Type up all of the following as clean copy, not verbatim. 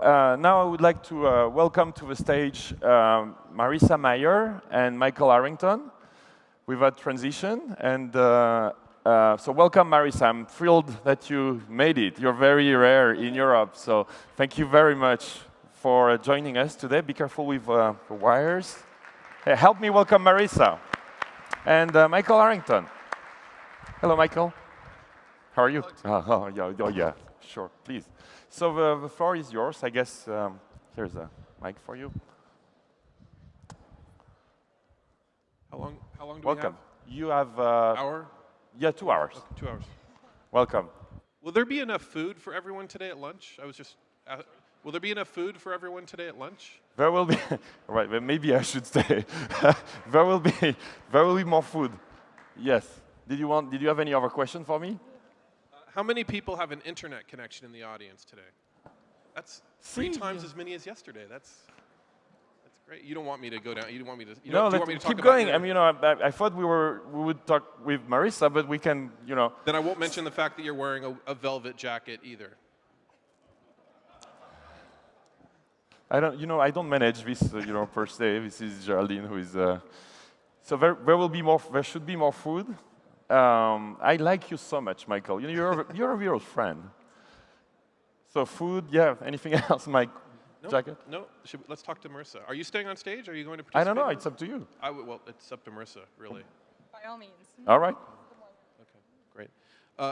now I would like to welcome to the stage Marissa Mayer and Michael Arrington with that transition. And so welcome, Marissa. I'm thrilled that you made it. You're very rare in Europe, so thank you very much for joining us today. Be careful with the wires. Hey, help me welcome Marissa. And Michael Arrington. Hello, Michael. How are you? Yeah, sure, please. So the floor is yours. I guess here's a mic for you. How long do Welcome. we have? You have... Hour? Yeah, 2 hours. Okay, 2 hours. Welcome. Will there be enough food for everyone today at lunch? I was just... will there be enough food for everyone today at lunch? There will be... Right, well, maybe I should stay. There will be more food. Yes. Did you have any other question for me? How many people have an internet connection in the audience today? That's 3 times as many as yesterday. That's great. You don't want me to go down. You don't want me to. No, do you want me to talk keep about going. I mean, I thought we would talk with Marissa, but we can, Then I won't mention the fact that you're wearing a velvet jacket either. I don't manage this, per se. This is Geraldine, who is. So there should be more food. I like you so much, Michael. You're a real friend. So food, yeah. Anything else, Mike? No, jacket? No. Let's talk to Marissa. Are you staying on stage? Are you going to participate? I don't know. It's up to you. Well, it's up to Marissa, really. By all means. All right. Okay, great.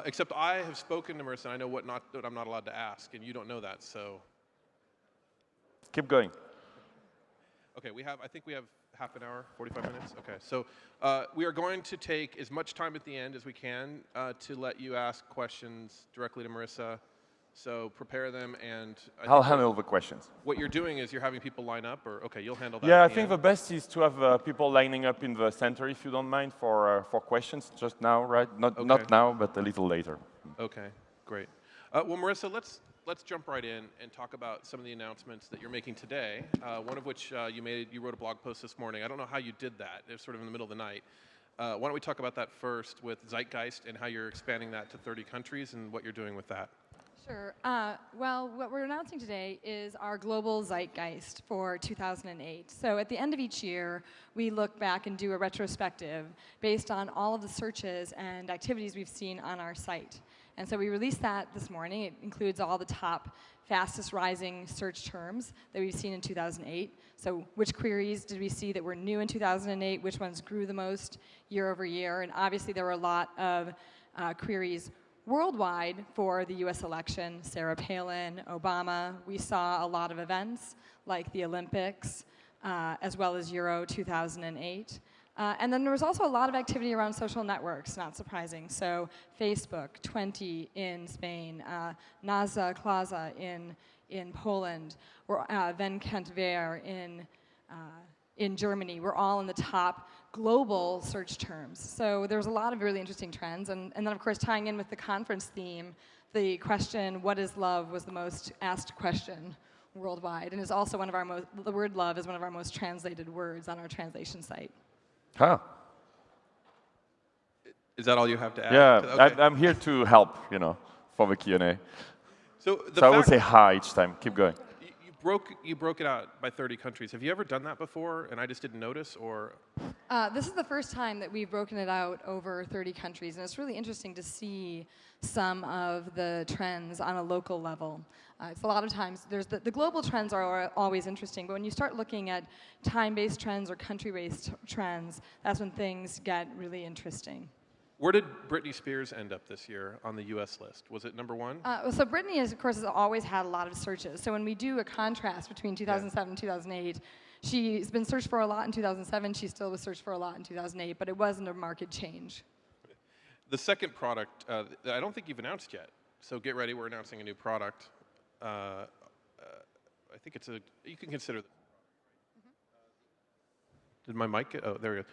Except I have spoken to Marissa, and I know what I'm not allowed to ask, and you don't know that, so. Keep going. Okay, I think we have half an hour, 45 minutes. Okay, so we are going to take as much time at the end as we can to let you ask questions directly to Marissa. So prepare them, and I'll handle the questions. What you're doing is you're having people line up, or okay, you'll handle that. Yeah, I think the best is to have people lining up in the center, if you don't mind, for questions. Just now, right? Not now, but a little later. Okay, great. Well, Marissa, let's jump right in and talk about some of the announcements that you're making today. One of which you wrote a blog post this morning. I don't know how you did that. It was sort of in the middle of the night. Why don't we talk about that first with Zeitgeist and how you're expanding that to 30 countries and what you're doing with that? Sure. Well, what we're announcing today is our global Zeitgeist for 2008. So at the end of each year, we look back and do a retrospective based on all of the searches and activities we've seen on our site. And so we released that this morning. It includes all the top fastest rising search terms that we've seen in 2008. So which queries did we see that were new in 2008? Which ones grew the most year over year? And obviously there were a lot of queries worldwide for the US election, Sarah Palin, Obama. We saw a lot of events like the Olympics, as well as Euro 2008. And then there was also a lot of activity around social networks, not surprising. So Facebook, 20 in Spain, Naza Klaza in Poland, Ven Kent Ver in Germany. We're all in the top global search terms. So there's a lot of really interesting trends. And then, of course, tying in with the conference theme, the question, what is love, was the most asked question worldwide. And is also the word love is one of our most translated words on our translation site. Huh. Is that all you have to add? Yeah, Okay. I'm here to help, for the Q&A. So I will say hi each time. Keep going. You broke it out by 30 countries. Have you ever done that before and I just didn't notice, or? This is the first time that we've broken it out over 30 countries, and it's really interesting to see some of the trends on a local level. It's a lot of times, the global trends are always interesting, but when you start looking at time-based trends or country-based trends, that's when things get really interesting. Where did Britney Spears end up this year on the US list? Was it number 1? So Britney, of course, has always had a lot of searches. So when we do a contrast between 2007 and 2008, she's been searched for a lot in 2007. She still was searched for a lot in 2008, but it wasn't a market change. The second product, I don't think you've announced yet. So get ready, we're announcing a new product. I think you can consider it. Did my mic get, oh, there we go.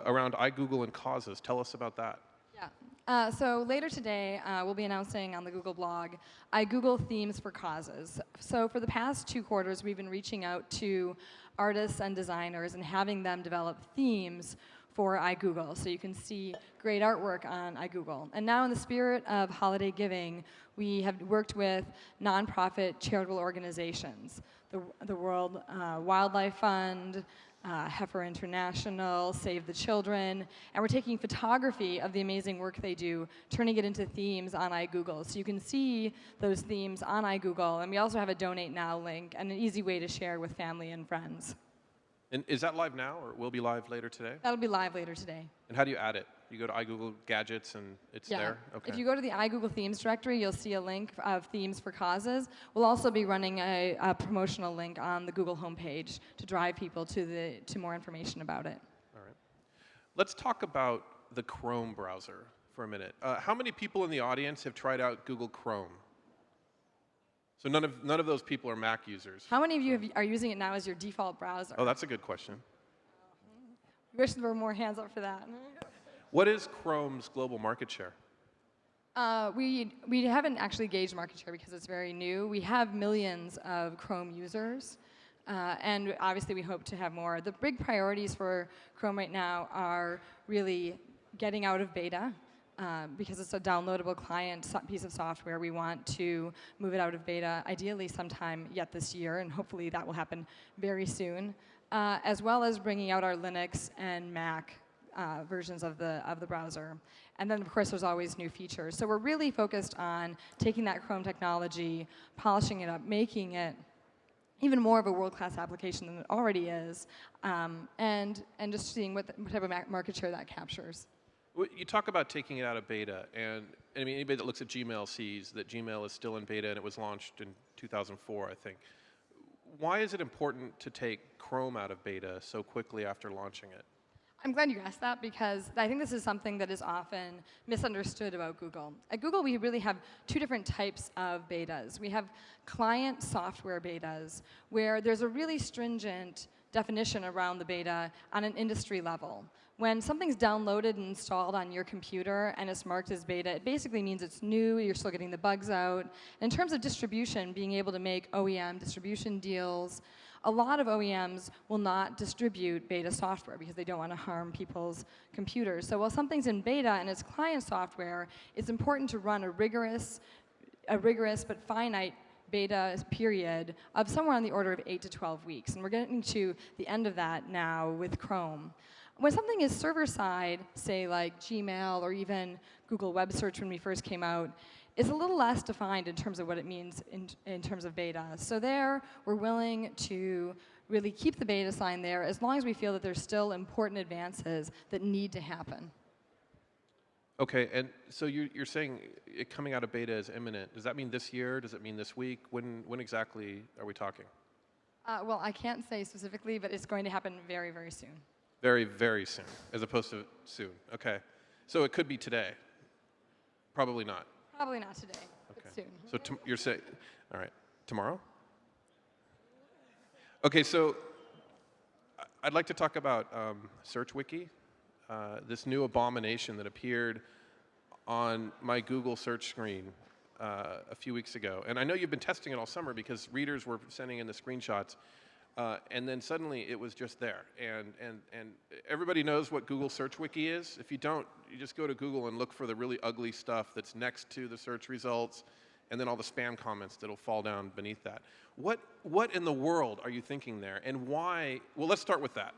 Around iGoogle and causes. Tell us about that. Yeah. So later today, we'll be announcing on the Google blog iGoogle themes for causes. So for the past 2 quarters, we've been reaching out to artists and designers and having them develop themes for iGoogle. So you can see great artwork on iGoogle. And now in the spirit of holiday giving, we have worked with nonprofit charitable organizations, the World Wildlife Fund, Heifer International, Save the Children, and we're taking photography of the amazing work they do, turning it into themes on iGoogle. So you can see those themes on iGoogle, and we also have a Donate Now link and an easy way to share with family and friends. And is that live now, or will be live later today? That'll be live later today. And how do you add it? You go to iGoogle Gadgets and it's there? Okay. If you go to the iGoogle Themes directory, you'll see a link of themes for causes. We'll also be running a promotional link on the Google homepage to drive people to more information about it. All right. Let's talk about the Chrome browser for a minute. How many people in the audience have tried out Google Chrome? So none of those people are Mac users. How many of you are using it now as your default browser? Oh, that's a good question. I wish there were more hands up for that. What is Chrome's global market share? We haven't actually gauged market share because it's very new. We have millions of Chrome users, and obviously we hope to have more. The big priorities for Chrome right now are really getting out of beta, because it's a downloadable client piece of software. We want to move it out of beta, ideally sometime yet this year, and hopefully that will happen very soon, as well as bringing out our Linux and Mac versions of the browser. And then, of course, there's always new features. So we're really focused on taking that Chrome technology, polishing it up, making it even more of a world-class application than it already is, and just seeing what type of market share that captures. Well, you talk about taking it out of beta, and I mean, anybody that looks at Gmail sees that Gmail is still in beta, and it was launched in 2004, I think. Why is it important to take Chrome out of beta so quickly after launching it? I'm glad you asked that, because I think this is something that is often misunderstood about Google. At Google, we really have two different types of betas. We have client software betas, where there's a really stringent definition around the beta on an industry level. When something's downloaded and installed on your computer and it's marked as beta, it basically means it's new, you're still getting the bugs out. In terms of distribution, being able to make OEM distribution deals, a lot of OEMs will not distribute beta software because they don't want to harm people's computers. So while something's in beta and it's client software, it's important to run a rigorous but finite beta period of somewhere on the order of 8 to 12 weeks. And we're getting to the end of that now with Chrome. When something is server-side, say like Gmail or even Google Web Search when we first came out, is a little less defined in terms of what it means in terms of beta. So there, we're willing to really keep the beta sign there as long as we feel that there's still important advances that need to happen. Okay, and so you're saying it coming out of beta is imminent. Does that mean this year? Does it mean this week? When exactly are we talking? Well, I can't say specifically, but it's going to happen very, very soon. Very, very soon, as opposed to soon. Okay. So it could be today. Probably not. Probably not today, but soon. So you're saying, all right, tomorrow? Okay, so I'd like to talk about SearchWiki, this new abomination that appeared on my Google search screen a few weeks ago. And I know you've been testing it all summer because readers were sending in the screenshots. And then suddenly it was just there. And everybody knows what Google SearchWiki is. If you don't, you just go to Google and look for the really ugly stuff that's next to the search results, and then all the spam comments that'll fall down beneath that. What in the world are you thinking there, and why? Well, let's start with that.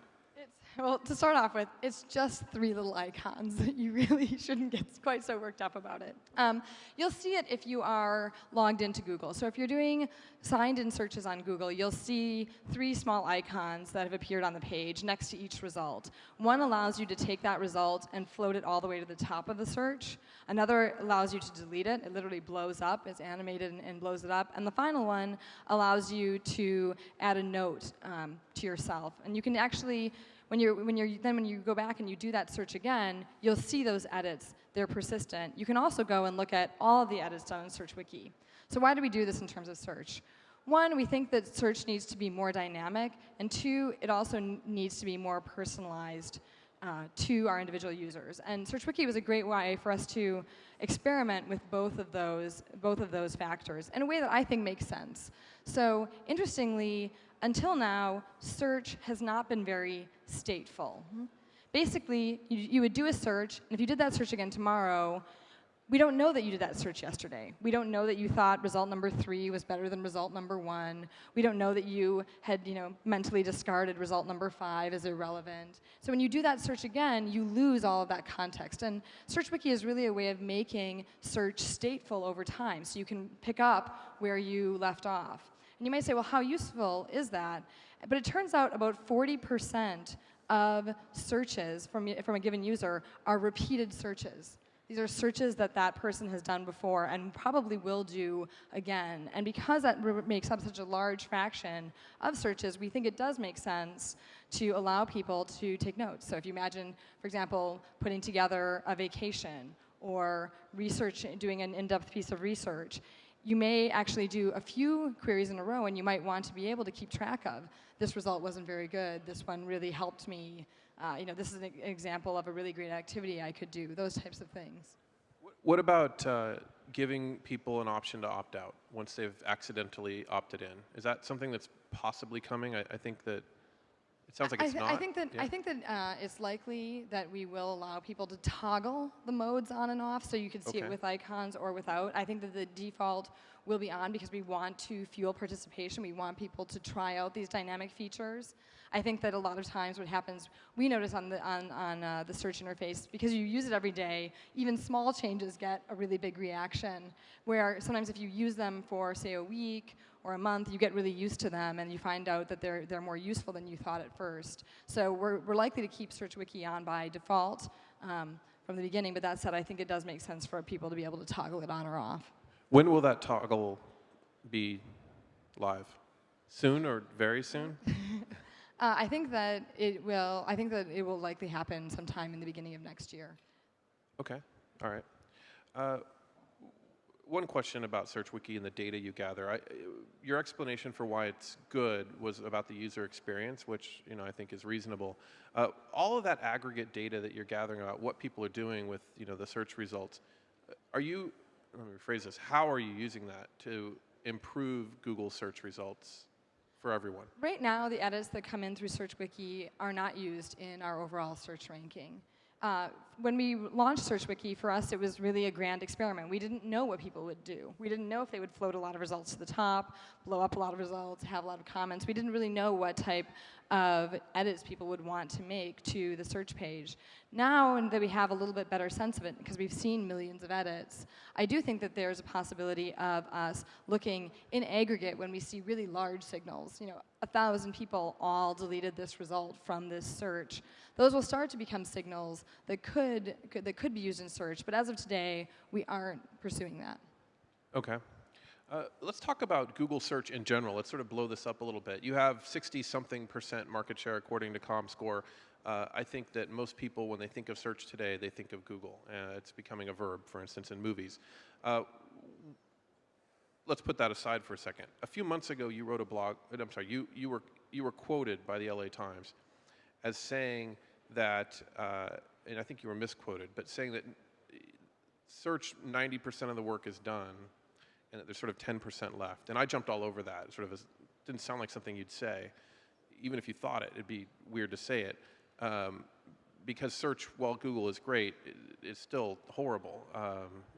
Well, to start off with, it's just 3 little icons. You really shouldn't get quite so worked up about it. You'll see it if you are logged into Google. So if you're doing signed-in searches on Google, you'll see 3 small icons that have appeared on the page next to each result. One allows you to take that result and float it all the way to the top of the search. Another allows you to delete it. It literally blows up. It's animated and blows it up. And the final one allows you to add a note to yourself. And you can actually, when you go back and you do that search again, you'll see those edits. They're persistent. You can also go and look at all of the edits done in SearchWiki. So why do we do this in terms of search? 1, we think that search needs to be more dynamic, and 2, it also needs to be more personalized to our individual users. And SearchWiki was a great way for us to experiment with both of those factors in a way that I think makes sense. So interestingly, until now, search has not been very stateful. Basically, you would do a search, and if you did that search again tomorrow, we don't know that you did that search yesterday. We don't know that you thought result number 3 was better than result number 1. We don't know that you had, mentally discarded result number 5 as irrelevant. So when you do that search again, you lose all of that context. And SearchWiki is really a way of making search stateful over time, so you can pick up where you left off. And you might say, well, how useful is that? But it turns out about 40% of searches from a given user are repeated searches. These are searches that person has done before and probably will do again. And because that makes up such a large fraction of searches, we think it does make sense to allow people to take notes. So if you imagine, for example, putting together a vacation or doing an in-depth piece of research, you may actually do a few queries in a row, and you might want to be able to keep track of, this result wasn't very good, this one really helped me. This is an example of a really great activity I could do, those types of things. What about giving people an option to opt out once they've accidentally opted in? Is that something that's possibly coming? I think that it sounds like it's not. I think that it's likely that we will allow people to toggle the modes on and off, so you can see it with icons or without. I think that the default will be on because we want to fuel participation. We want people to try out these dynamic features. I think that a lot of times what happens, we notice on the search interface, because you use it every day, even small changes get a really big reaction, where sometimes if you use them for, say, a week or a month, you get really used to them, and you find out that they're more useful than you thought at first. So we're likely to keep SearchWiki on by default from the beginning, but that said, I think it does make sense for people to be able to toggle it on or off. When will that toggle be live? Soon or very soon? I think that it will. I think that it will likely happen sometime in the beginning of next year. Okay. All right. One question about SearchWiki and the data you gather. Your explanation for why it's good was about the user experience, which I think is reasonable. All of that aggregate data that you're gathering about what people are doing with the search results, let me rephrase this. How are you using that to improve Google search results for everyone? Right now, the edits that come in through SearchWiki are not used in our overall search ranking. When we launched SearchWiki, for us, it was really a grand experiment. We didn't know what people would do. We didn't know if they would float a lot of results to the top, blow up a lot of results, have a lot of comments. We didn't really know what type of edits people would want to make to the search page. Now that we have a little bit better sense of it, because we've seen millions of edits, I do think that there's a possibility of us looking in aggregate when we see really large signals. 1,000 people all deleted this result from this search. Those will start to become signals that could be used in search, but as of today, we aren't pursuing that. Okay. Let's talk about Google search in general. Let's sort of blow this up a little bit. You have 60-something% market share according to ComScore. I think that most people, when they think of search today, they think of Google. It's becoming a verb, for instance, in movies. Let's put that aside for a second. A few months ago, you wrote a blog. I'm sorry. You were quoted by the LA Times as saying that, and I think you were misquoted, but saying that search 90% of the work is done, and that there's sort of 10% left. And I jumped all over that. It sort of didn't sound like something you'd say. Even if you thought it, it'd be weird to say it. Because search, while Google is great, is still horrible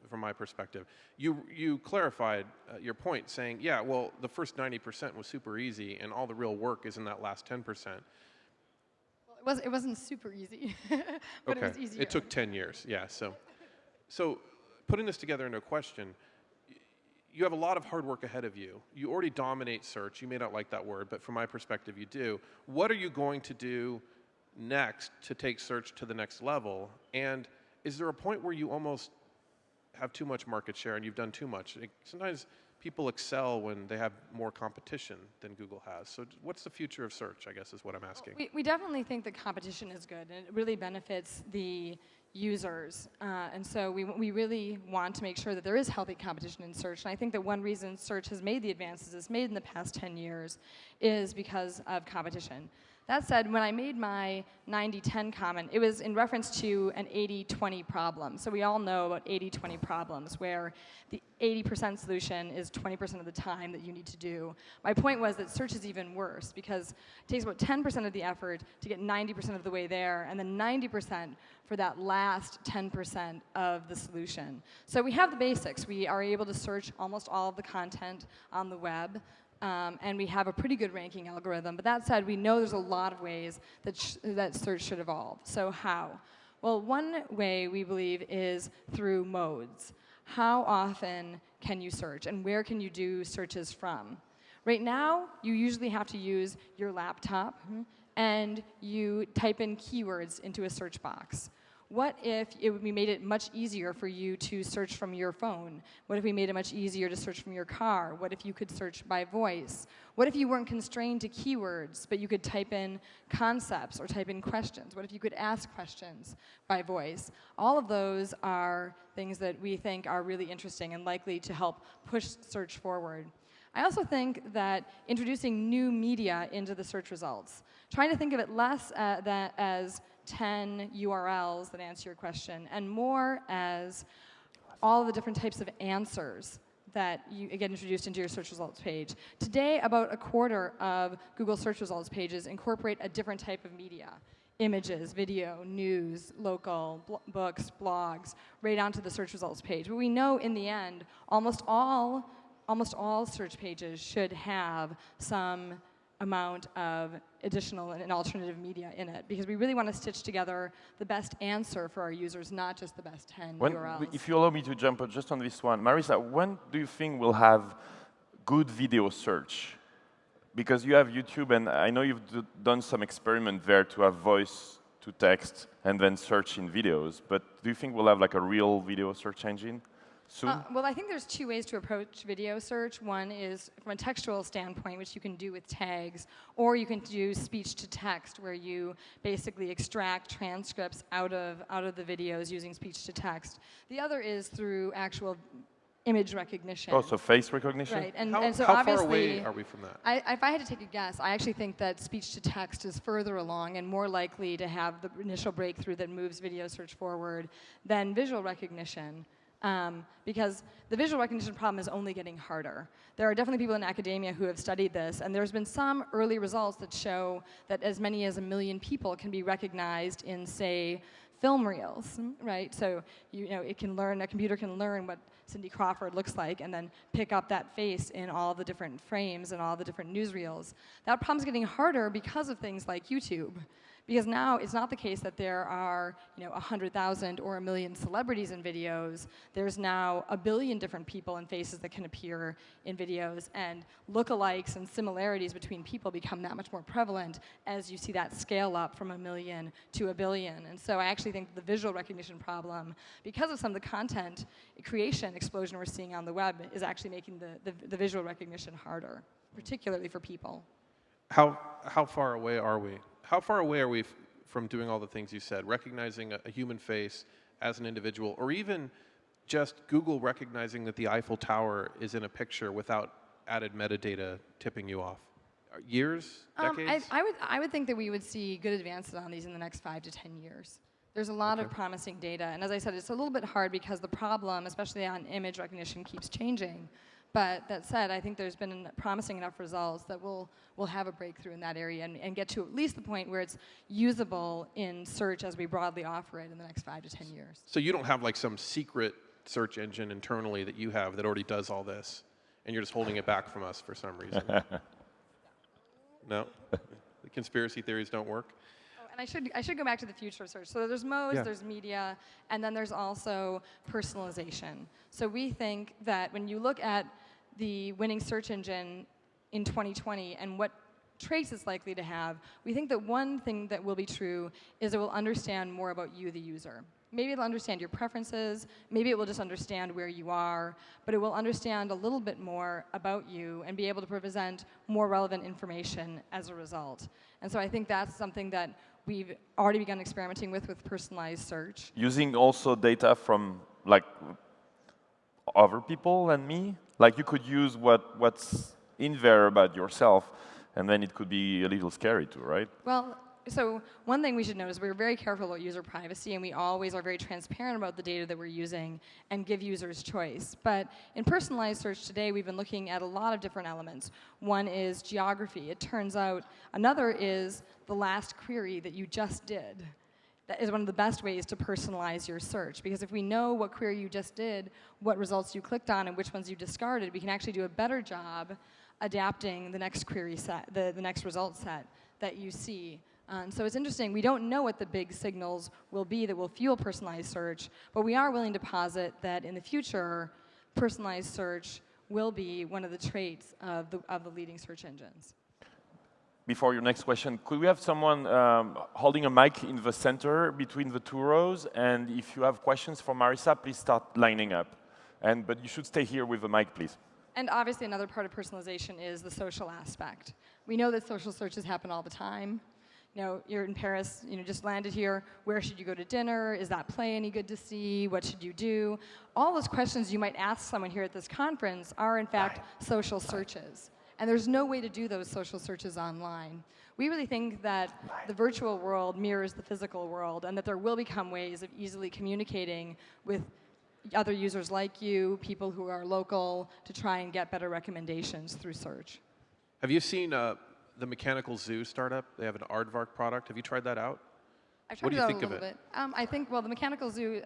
from my perspective. You clarified your point, saying, yeah, well, the first 90% was super easy, and all the real work is in that last 10%. Well, it wasn't super easy, but okay. It was easier. It took 10 years, yeah. So putting this together into a question, you have a lot of hard work ahead of you. You already dominate search. You may not like that word, but from my perspective, you do. What are you going to do next to take search to the next level? And is there a point where you almost have too much market share and you've done too much? Sometimes people excel when they have more competition than Google has. So what's the future of search, I guess, is what I'm asking. We definitely think that competition is good, and it really benefits the users. And so we really want to make sure that there is healthy competition in search. And I think that one reason search has made the advances it's made in the past 10 years is because of competition. That said, when I made my 90-10 comment, it was in reference to an 80-20 problem. So we all know about 80-20 problems, where the 80% solution is 20% of the time that you need to do. My point was that search is even worse, because it takes about 10% of the effort to get 90% of the way there, and then 90% for that last 10% of the solution. So we have the basics. We are able to search almost all of the content on the web. And we have a pretty good ranking algorithm. But that said, we know there's a lot of ways that search should evolve. So how? Well, one way we believe is through modes. How often can you search, and where can you do searches from? Right now, you usually have to use your laptop, and you type in keywords into a search box. What if we made it much easier for you to search from your phone? What if we made it much easier to search from your car? What if you could search by voice? What if you weren't constrained to keywords, but you could type in concepts or type in questions? What if you could ask questions by voice? All of those are things that we think are really interesting and likely to help push search forward. I also think that introducing new media into the search results, trying to think of it less as 10 URLs that answer your question, and more as all of the different types of answers that you get introduced into your search results page. Today, about a quarter of Google search results pages incorporate a different type of media. Images, video, news, local, books, blogs, right onto the search results page. But we know in the end, almost all search pages should have some amount of additional and alternative media in it, because we really want to stitch together the best answer for our users, not just the best 10 URLs. If you allow me to jump just on this one, Marissa, when do you think we'll have good video search? Because you have YouTube, and I know you've done some experiment there to have voice to text and then search in videos, but do you think we'll have like a real video search engine soon? Well, I think there's two ways to approach video search. One is from a textual standpoint, which you can do with tags, or you can do speech to text, where you basically extract transcripts out of the videos using speech to text. The other is through actual image recognition. Oh, so face recognition? Right, and so how obviously, far away are we from that? If I had to take a guess, I actually think that speech to text is further along and more likely to have the initial breakthrough that moves video search forward than visual recognition. Because the visual recognition problem is only getting harder. There are definitely people in academia who have studied this, and there's been some early results that show that as many as 1 million people can be recognized in, say, film reels, right? So a computer can learn what Cindy Crawford looks like and then pick up that face in all the different frames and all the different newsreels. That problem's getting harder because of things like YouTube. Because now it's not the case that there are 100,000 or 1 million celebrities in videos. There's now 1 billion different people and faces that can appear in videos, and lookalikes and similarities between people become that much more prevalent as you see that scale up from 1 million to 1 billion. And so I actually think the visual recognition problem, because of some of the content creation explosion we're seeing on the web, is actually making the visual recognition harder, particularly for people. How far away are we? How far away are we from doing all the things you said, recognizing a human face as an individual, or even just Google recognizing that the Eiffel Tower is in a picture without added metadata tipping you off? Years? Decades? I would think that we would see good advances on these in the next 5 to 10 years. There's a lot of promising data, and as I said, it's a little bit hard because the problem, especially on image recognition, keeps changing. But that said, I think there's been promising enough results that we'll have a breakthrough in that area and get to at least the point where it's usable in search as we broadly offer it in the next 5 to 10 years. So you don't have like some secret search engine internally that you have that already does all this, and you're just holding it back from us for some reason? No? The conspiracy theories don't work? And I should go back to the future of search. So there's modes, there's media, and then there's also personalization. So we think that when you look at the winning search engine in 2020 and what traits it's likely to have, we think that one thing that will be true is it will understand more about you, the user. Maybe it'll understand your preferences, maybe it will just understand where you are, but it will understand a little bit more about you and be able to present more relevant information as a result. And so I think that's something that we've already begun experimenting with personalized search. Using also data from like other people and me? Like you could use what's in there about yourself and then it could be a little scary too, right? Well, so one thing we should note is we're very careful about user privacy, and we always are very transparent about the data that we're using and give users choice. But in personalized search today, we've been looking at a lot of different elements. One is geography. It turns out another is the last query that you just did. That is one of the best ways to personalize your search, because if we know what query you just did, what results you clicked on, and which ones you discarded, we can actually do a better job adapting the next query set, the next result set that you see. So it's interesting, we don't know what the big signals will be that will fuel personalized search, but we are willing to posit that in the future, personalized search will be one of the traits of the leading search engines. Before your next question, could we have someone holding a mic in the center between the two rows? And if you have questions for Marissa, please start lining up. But you should stay here with the mic, please. And obviously another part of personalization is the social aspect. We know that social searches happen all the time. You know, you're in Paris, you know, just landed here, where should you go to dinner? Is that play any good to see? What should you do? All those questions you might ask someone here at this conference are in fact social searches. And there's no way to do those social searches online. We really think that the virtual world mirrors the physical world, and that there will become ways of easily communicating with other users like you, people who are local, to try and get better recommendations through search. Have you seen the Mechanical Zoo startup? They have an aardvark product. Have you tried that out? I've What tried do you it out think a of little it? bit. I think, well, the Mechanical Zoo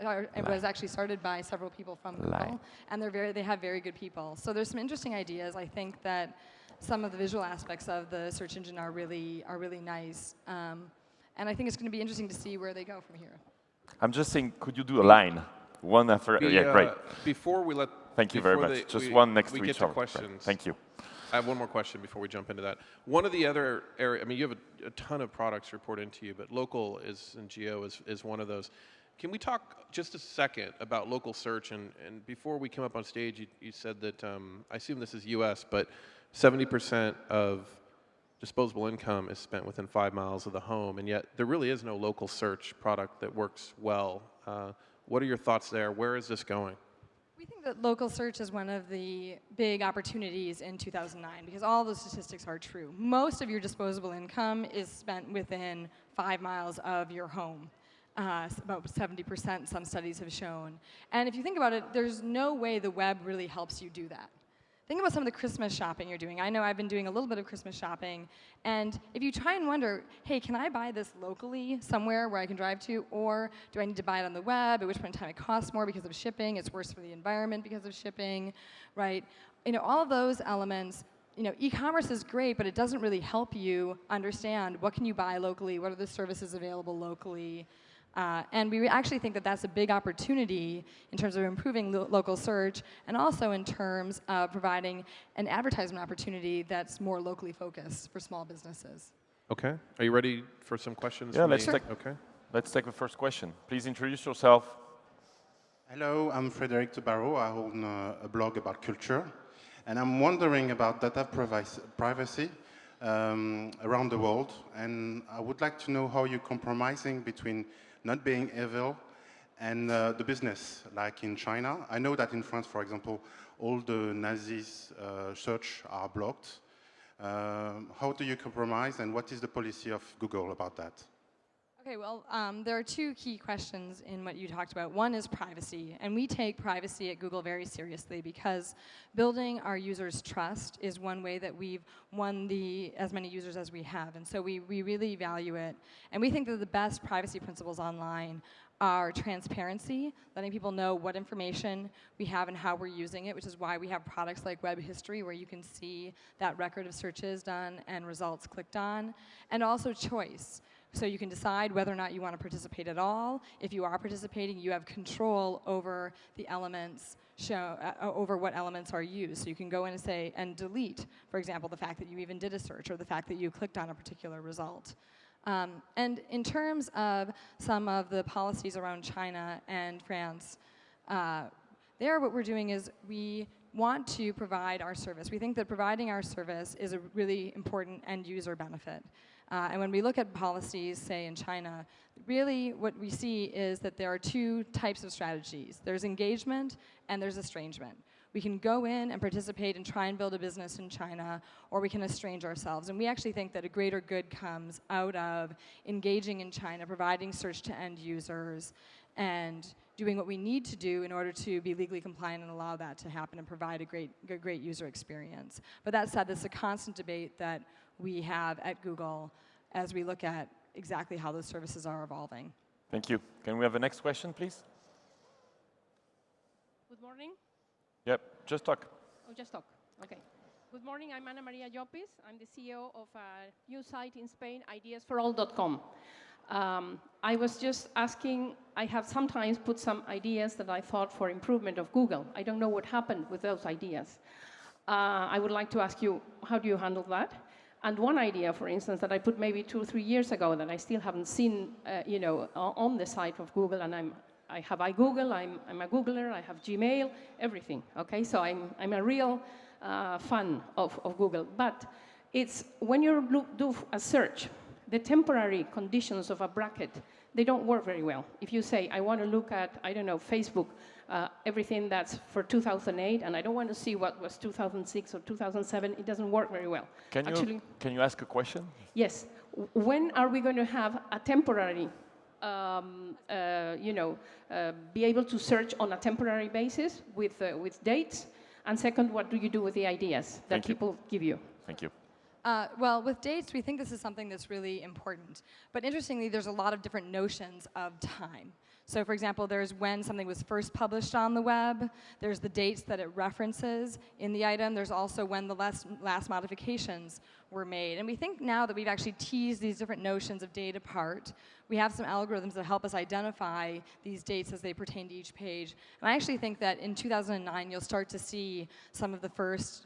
was actually started by several people from Google, and they have very good people. So there's some interesting ideas. I think that some of the visual aspects of the search engine are really nice, and I think it's going to be interesting to see where they go from here. I'm just saying, could you do a line? One after, yeah, great. Before we let... Thank you very much. Just one next to each other. Questions. Thank you. I have one more question before we jump into that. One of the other areas, I mean, you have a ton of products report into you, but local and geo is one of those. Can we talk just a second about local search? And before we came up on stage, you said that, I assume this is US, but 70% of disposable income is spent within 5 miles of the home, and yet there really is no local search product that works well. What are your thoughts there? Where is this going? We think that local search is one of the big opportunities in 2009, because all those statistics are true. Most of your disposable income is spent within 5 miles of your home. About 70%, some studies have shown. And if you think about it, there's no way the web really helps you do that. Think about some of the Christmas shopping you're doing. I know I've been doing a little bit of Christmas shopping, and if you try and wonder, hey, can I buy this locally somewhere where I can drive to, or do I need to buy it on the web, at which point in time it costs more because of shipping, it's worse for the environment because of shipping, right? You know, all of those elements, you know, e-commerce is great, but it doesn't really help you understand what can you buy locally, what are the services available locally. And we actually think that that's a big opportunity in terms of improving local search, and also in terms of providing an advertisement opportunity that's more locally focused for small businesses. Okay. Are you ready for some questions? Yeah, let's take the first question. Please introduce yourself. Hello, I'm Frédéric Tabarot. I own a blog about culture, and I'm wondering about data privacy around the world, and I would like to know how you're compromising between not being evil and the business, like in China. I know that in France, for example, all the Nazis' search are blocked. How do you compromise, and what is the policy of Google about that? Okay, well, there are two key questions in what you talked about. One is privacy, and we take privacy at Google very seriously, because building our users' trust is one way that we've won as many users as we have, and so we really value it. And we think that the best privacy principles online are transparency, letting people know what information we have and how we're using it, which is why we have products like Web History, where you can see that record of searches done and results clicked on, and also choice. So you can decide whether or not you want to participate at all. If you are participating, you have control over the elements, over what elements are used. So you can go in and say, and delete, for example, the fact that you even did a search, or the fact that you clicked on a particular result. And in terms of some of the policies around China and France, there what we're doing is we want to provide our service. We think that providing our service is a really important end user benefit. And when we look at policies, say in China, really what we see is that there are two types of strategies. There's engagement and there's estrangement. We can go in and participate and try and build a business in China, or we can estrange ourselves. And we actually think that a greater good comes out of engaging in China, providing search to end users, and doing what we need to do in order to be legally compliant and allow that to happen and provide a great user experience. But that said, this is a constant debate that we have at Google as we look at exactly how those services are evolving. Thank you. Can we have the next question, please? Good morning. Yep, just talk. Oh, just talk. Okay. Good morning. I'm Ana Maria Llopis. I'm the CEO of a new site in Spain, ideasforall.com. I was just asking, I have sometimes put some ideas that I thought for improvement of Google. I don't know what happened with those ideas. I would like to ask you, how do you handle that? And one idea, for instance, that I put maybe 2 or 3 years ago that I still haven't seen, on the site of Google, and I have iGoogle, I'm a Googler, I have Gmail, everything, okay? So I'm a real fan of Google. But it's when you do a search, the temporary conditions of a bracket, they don't work very well. If you say, I want to look at, I don't know, Facebook, everything that's for 2008, and I don't want to see what was 2006 or 2007, it doesn't work very well. Can you ask a question? Yes. When are we going to have a temporary, be able to search on a temporary basis with dates? And second, what do you do with the ideas that people give you? Thank you. Well, with dates, we think this is something that's really important. But interestingly, there's a lot of different notions of time. So for example, there's when something was first published on the web. There's the dates that it references in the item. There's also when the last modifications were made. And we think now that we've actually teased these different notions of date apart, we have some algorithms that help us identify these dates as they pertain to each page. And I actually think that in 2009, you'll start to see some of the first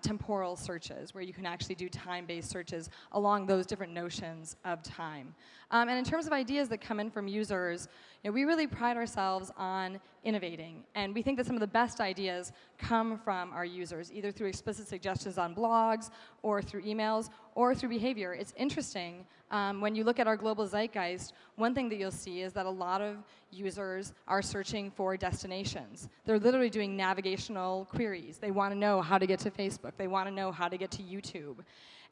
temporal searches, where you can actually do time-based searches along those different notions of time. And in terms of ideas that come in from users, we really pride ourselves on innovating. And we think that some of the best ideas come from our users, either through explicit suggestions on blogs, or through emails, or through behavior. It's interesting, when you look at our global Zeitgeist, one thing that you'll see is that a lot of users are searching for destinations. They're literally doing navigational queries. They want to know how to get to Facebook. They want to know how to get to YouTube.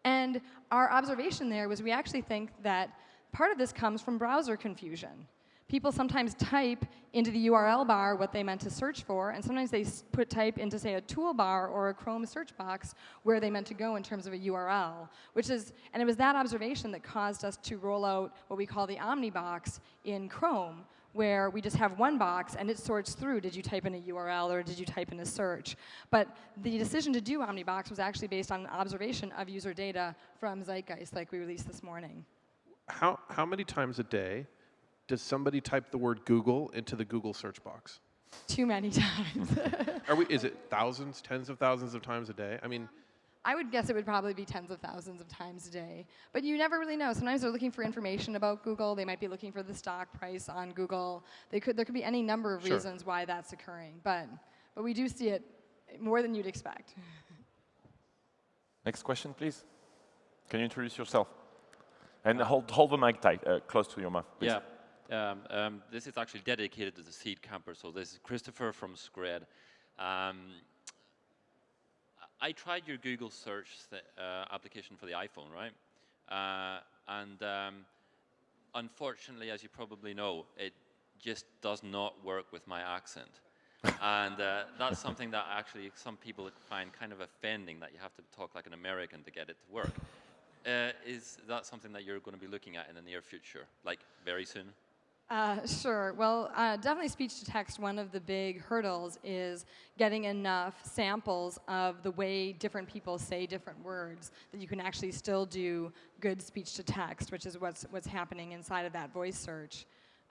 And our observation there was we actually think that part of this comes from browser confusion. People sometimes type into the URL bar what they meant to search for, and sometimes they type into, say, a toolbar or a Chrome search box where they meant to go in terms of a URL, and it was that observation that caused us to roll out what we call the Omni box in Chrome, where we just have one box and it sorts through, did you type in a URL or did you type in a search? But the decision to do Omnibox was actually based on an observation of user data from Zeitgeist, like we released this morning. How many times a day does somebody type the word Google into the Google search box? Too many times. Is it thousands, tens of thousands of times a day? I mean, I would guess it would probably be tens of thousands of times a day. But you never really know. Sometimes they're looking for information about Google. They might be looking for the stock price on Google. There could be any number of reasons why that's occurring. But we do see it more than you'd expect. Next question, please. Can you introduce yourself? And hold the mic tight, close to your mouth, please. Yeah. This is actually dedicated to the seed camper. So this is Christopher from Scred. I tried your Google search application for the iPhone, right? Unfortunately, as you probably know, it just does not work with my accent. And that's something that actually some people find kind of offending, that you have to talk like an American to get it to work. Is that something that you're going to be looking at in the near future, like very soon? Sure. Well, definitely speech-to-text, one of the big hurdles is getting enough samples of the way different people say different words that you can actually still do good speech-to-text, which is what's happening inside of that voice search,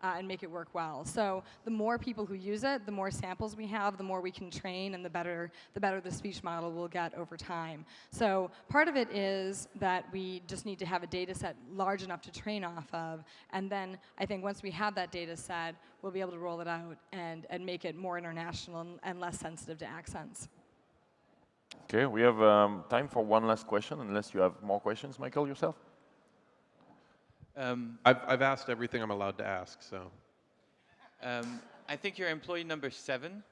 and make it work well. So the more people who use it, the more samples we have, the more we can train, and the better the speech model will get over time. So part of it is that we just need to have a data set large enough to train off of, and then I think once we have that data set, we'll be able to roll it out and make it more international and less sensitive to accents. Okay, we have time for one last question, unless you have more questions, Michael, yourself? I've asked everything I'm allowed to ask, so. I think you're employee number 7.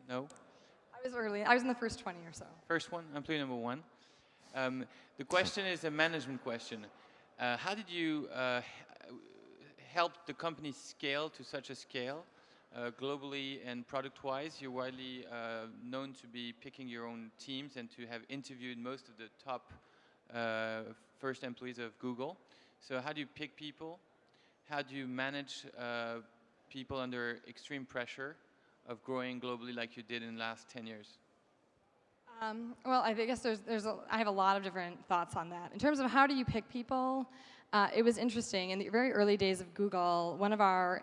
No? I was early. I was in the first 20 or so. First one, employee number one. The question is a management question. How did you help the company scale to such a scale, globally and product-wise? You're widely known to be picking your own teams and to have interviewed most of the top first employees of Google. So how do you pick people? How do you manage people under extreme pressure of growing globally like you did in the last 10 years? Well, I guess I have a lot of different thoughts on that. In terms of how do you pick people, it was interesting. In the very early days of Google, one of our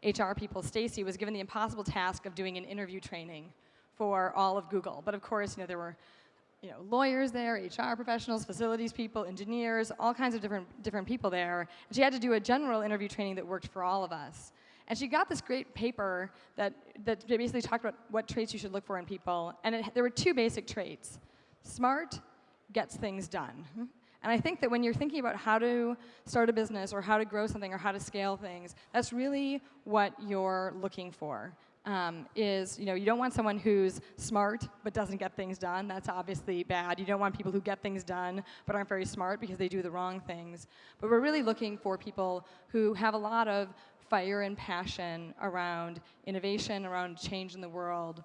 HR people, Stacy, was given the impossible task of doing an interview training for all of Google. But of course, there were lawyers there, HR professionals, facilities people, engineers, all kinds of different people there. And she had to do a general interview training that worked for all of us. And she got this great paper that basically talked about what traits you should look for in people. And there were two basic traits. Smart gets things done. And I think that when you're thinking about how to start a business or how to grow something or how to scale things, that's really what you're looking for. You don't want someone who's smart but doesn't get things done. That's obviously bad. You don't want people who get things done but aren't very smart because they do the wrong things. But we're really looking for people who have a lot of fire and passion around innovation, around change in the world,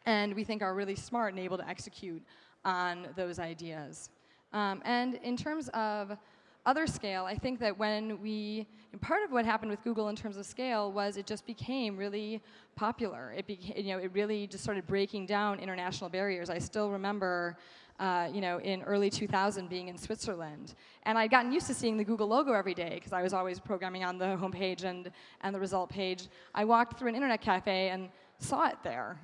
and we think are really smart and able to execute on those ideas. And in terms of other scale, I think that part of what happened with Google in terms of scale was it just became really popular. It really just started breaking down international barriers. I still remember in early 2000 being in Switzerland. And I'd gotten used to seeing the Google logo every day because I was always programming on the homepage and the result page. I walked through an internet cafe and saw it there.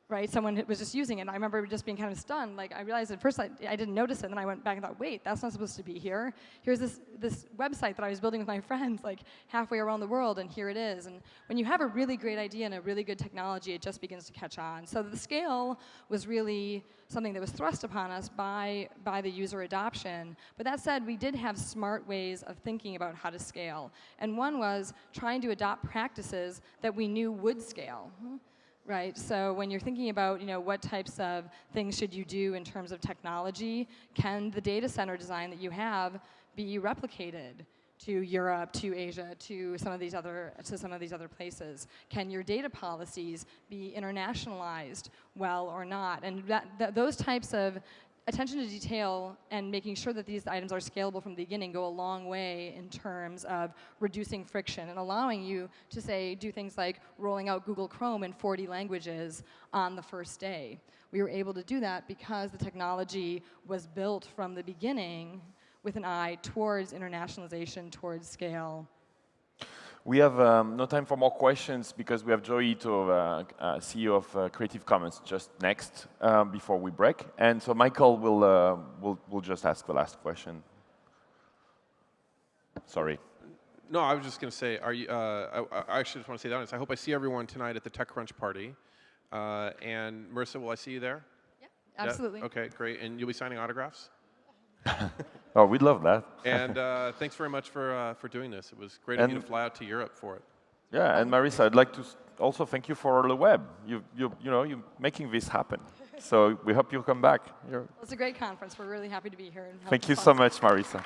Right, someone was just using it, and I remember just being kind of stunned. Like, I realized at first I didn't notice it, and then I went back and thought, wait, that's not supposed to be here. Here's this website that I was building with my friends, like, halfway around the world, and here it is. And when you have a really great idea and a really good technology, it just begins to catch on. So the scale was really something that was thrust upon us by the user adoption. But that said, we did have smart ways of thinking about how to scale. And one was trying to adopt practices that we knew would scale. Right, so when you're thinking about, what types of things should you do in terms of technology, can the data center design that you have be replicated to Europe, to Asia, to some of these other places? Can your data policies be internationalized well or not? And those types of attention to detail and making sure that these items are scalable from the beginning go a long way in terms of reducing friction and allowing you to, do things like rolling out Google Chrome in 40 languages on the first day. We were able to do that because the technology was built from the beginning with an eye towards internationalization, towards scale. We have no time for more questions because we have Joey Ito, CEO of Creative Commons, just next before we break. And so Michael will just ask the last question. Sorry. No, I was just going to say, I actually just want to say that. I hope I see everyone tonight at the TechCrunch party. And Marissa, will I see you there? Yeah, absolutely. Yeah? Okay, great. And you'll be signing autographs? Oh, we'd love that. And thanks very much for doing this. It was great of you to fly out to Europe for it. Yeah, and Marissa, I'd like to also thank you for LeWeb'. You're making this happen. So we hope you'll come back. Well, it's a great conference. We're really happy to be here. And thank you so much, Marissa.